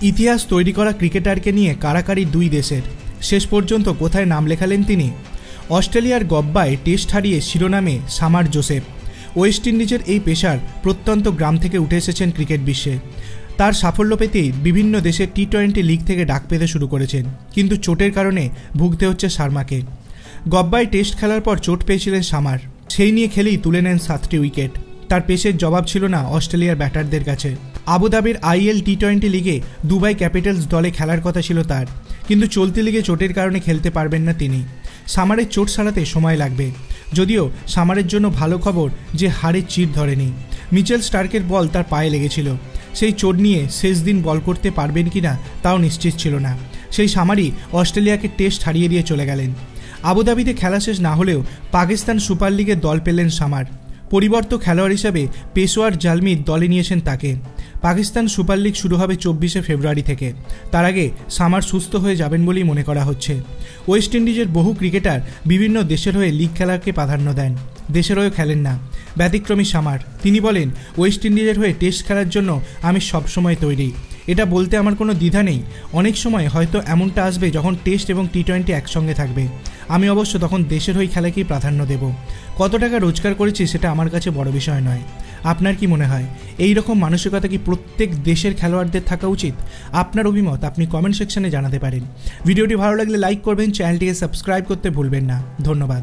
ইতিহাস তৈরি করা ক্রিকেটারকে নিয়ে কারাকারি দুই দেশের। শেষ পর্যন্ত কোথায় নাম লেখালেন তিনি? অস্ট্রেলিয়ার গব্বায় টেস্ট হারিয়ে শিরোনামে সামার জোসেফ। ওয়েস্ট ইন্ডিজের এই পেসার প্রত্যন্ত গ্রাম থেকে উঠে এসেছেন ক্রিকেট বিশ্বে। তার সাফল্য পেতেই বিভিন্ন দেশের টি-20 লিগ থেকে ডাক পেতে শুরু করেছেন, কিন্তু চোটের কারণে ভুগতে হচ্ছে শর্মাকে। গব্বায় টেস্ট খেলার পর চোট পেয়েছিলেন সামার, সেই নিয়ে খেলেই তুলে নেন 7টি উইকেট। তার পেসের জবাব ছিল না অস্ট্রেলিয়ার ব্যাটারদের কাছে। আবুধাবির IL টি-20 লিগে দুবাই ক্যাপিটালস দলে খেলার কথা ছিল তার, কিন্তু চলতি লিগে চোটের কারণে খেলতে পারবেন না তিনি। সামারের চোট সারাতে সময় লাগবে, যদিও সামারের জন্য ভালো খবর যে হাড়ের চির ধরেনি। মিচেল স্টার্কের বল তার পায়ে লেগেছিল, সেই চোট নিয়ে শেষ দিন বল করতে পারবেন কিনা তাও নিশ্চিত ছিল না। সেই সামারই অস্ট্রেলিয়াকে টেস্ট হারিয়ে দিয়ে চলে গেলেন। আবুধাবিতে খেলা শেষ না হলেও পাকিস্তান সুপার লিগের দল পেলেন সামার। পরিবর্তক খেলোয়াড় হিসাবে পেশোয়ার জালমি দলে নিয়েছেন তাকে। পাকিস্তান সুপার লিগ শুরু হবে 24শে ফেব্রুয়ারি থেকে। তার আগে সামার সুস্থ হয়ে যাবেন বলেই মনে করা হচ্ছে। ওয়েস্ট ইন্ডিজের বহু ক্রিকেটার বিভিন্ন দেশের হয়ে লিগ খেলাকে প্রাধান্য দেন, দেশের হয়েও খেলেন না। ব্যতিক্রমী সামার, তিনি বলেন, ওয়েস্ট ইন্ডিজের হয়ে টেস্ট খেলার জন্য আমি সবসময় তৈরি। এটা বলতে আমার কোনো দ্বিধা নেই। অনেক সময় হয়তো এমনটা আসবে যখন টেস্ট এবং টি-20 একসঙ্গে থাকবে। আমি অবশ্য তখন দেশের হয়ে খেলাকেই প্রাধান্য দেব। কত টাকা রোজগার করেছি সেটা আমার কাছে বড় বিষয় নয়। আপনার কি মনে হয়, এই রকম মানসিকতা কি প্রত্যেক দেশের খেলোয়াড়দের থাকা উচিত? আপনার অভিমত আপনি কমেন্ট সেকশনে জানাতে পারেন। ভিডিওটি ভালো লাগলে লাইক করবেন, চ্যানেলটিকে সাবস্ক্রাইব করতে ভুলবেন না। ধন্যবাদ।